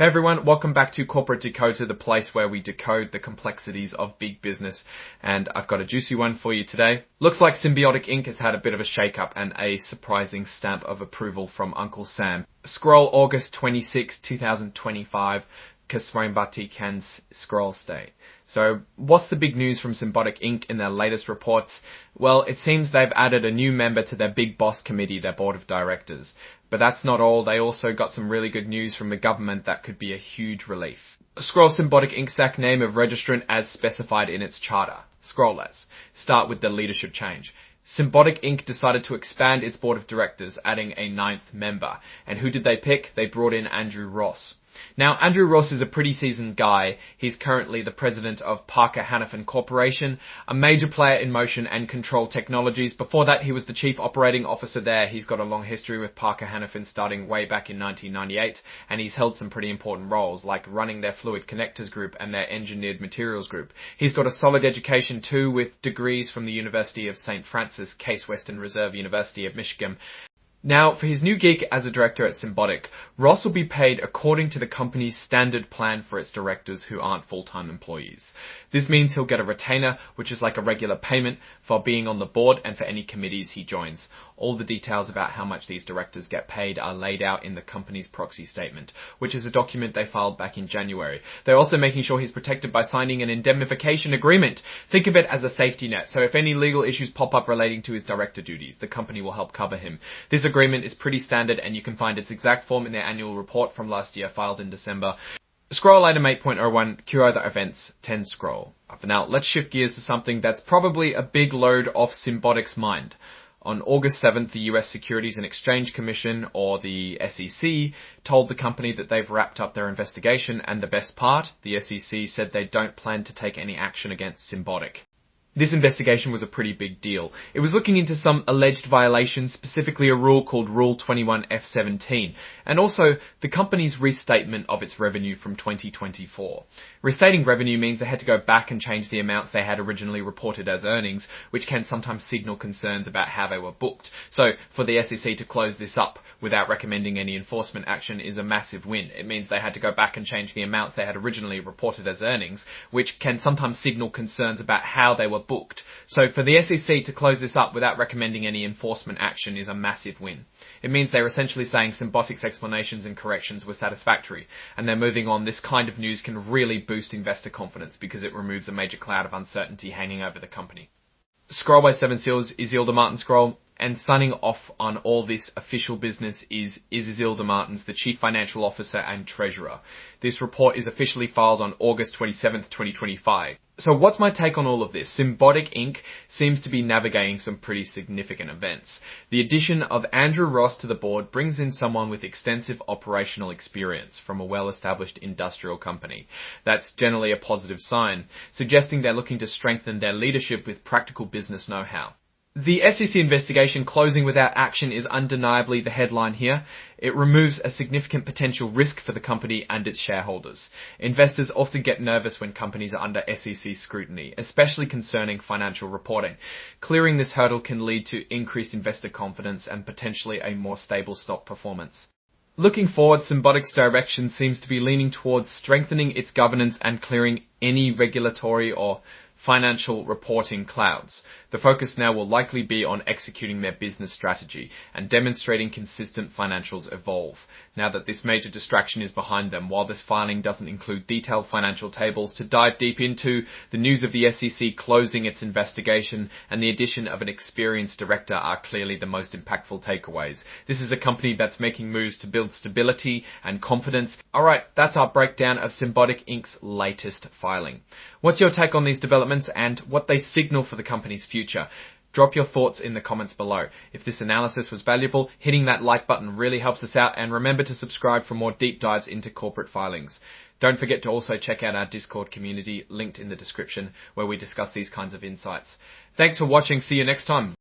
Hey everyone, welcome back to Corporate Decoder, the place where we decode the complexities of big business. And I've got a juicy one for you today. Looks like Symbotic Inc. has had a bit of a shake-up and a surprising stamp of approval from Uncle Sam. Scroll August 26, 2025. Symbotic Inc. scroll stay. So what's the big news from Symbotic Inc. in their latest reports? Well, it seems they've added a new member to their big boss committee, their board of directors. But that's not all. They also got some really good news from the government that could be a huge relief. Scroll Symbotic Inc.'s SAC name of registrant as specified in its charter. Scroll let's start with the leadership change. Symbotic Inc. decided to expand its board of directors, adding a 9th member. And who did they pick? They brought in Andrew Ross. Now, Andrew Ross is a pretty seasoned guy. He's currently the president of Parker Hannifin Corporation, a major player in motion and control technologies. Before that, he was the chief operating officer there. He's got a long history with Parker Hannifin starting way back in 1998, and he's held some pretty important roles, like running their fluid connectors group and their engineered materials group. He's got a solid education too, with degrees from the University of St. Francis, Case Western Reserve University of Michigan. Now, for his new gig as a director at Symbotic, Ross will be paid according to the company's standard plan for its directors who aren't full-time employees. This means he'll get a retainer, which is like a regular payment for being on the board and for any committees he joins. All the details about how much these directors get paid are laid out in the company's proxy statement, which is a document they filed back in January. They're also making sure he's protected by signing an indemnification agreement. Think of it as a safety net, so if any legal issues pop up relating to his director duties, the company will help cover him. This agreement is pretty standard, and you can find its exact form in their annual report from last year filed in December. Scroll item 8.01, cue other events, 10 scroll. For now, let's shift gears to something that's probably a big load off Symbotic's mind. On August 7th, the US Securities and Exchange Commission, or the SEC, told the company that they've wrapped up their investigation, and the best part, the SEC said they don't plan to take any action against Symbotic. This investigation was a pretty big deal. It was looking into some alleged violations, specifically a rule called Rule 21F17, and also the company's restatement of its revenue from 2024. Restating revenue means they had to go back and change the amounts they had originally reported as earnings, which can sometimes signal concerns about how they were booked. So for the SEC to close this up without recommending any enforcement action is a massive win. It means they had to go back and change the amounts they had originally reported as earnings, which can sometimes signal concerns about how they were booked. So for the SEC to close this up without recommending any enforcement action is a massive win. It means they're essentially saying Symbotic's explanations and corrections were satisfactory, and they're moving on. This kind of news can really boost investor confidence because it removes a major cloud of uncertainty hanging over the company. Scroll by 7 Seals, Isilda Martin scroll. And signing off on all this official business is Isilda Martins, the Chief Financial Officer and Treasurer. This report is officially filed on August 27th, 2025. So what's my take on all of this? Symbotic Inc. seems to be navigating some pretty significant events. The addition of Andrew Ross to the board brings in someone with extensive operational experience from a well-established industrial company. That's generally a positive sign, suggesting they're looking to strengthen their leadership with practical business know-how. The SEC investigation closing without action is undeniably the headline here. It removes a significant potential risk for the company and its shareholders. Investors often get nervous when companies are under SEC scrutiny, especially concerning financial reporting. Clearing this hurdle can lead to increased investor confidence and potentially a more stable stock performance. Looking forward, Symbotic's direction seems to be leaning towards strengthening its governance and clearing any regulatory or financial reporting clouds. The focus now will likely be on executing their business strategy and demonstrating consistent financials evolve. Now that this major distraction is behind them, while this filing doesn't include detailed financial tables to dive deep into, the news of the SEC closing its investigation and the addition of an experienced director are clearly the most impactful takeaways. This is a company that's making moves to build stability and confidence. Alright, that's our breakdown of Symbotic Inc.'s latest filing. What's your take on these developments and what they signal for the company's future? Drop your thoughts in the comments below. If this analysis was valuable, hitting that like button really helps us out, and remember to subscribe for more deep dives into corporate filings. Don't forget to also check out our Discord community linked in the description where we discuss these kinds of insights. Thanks for watching. See you next time.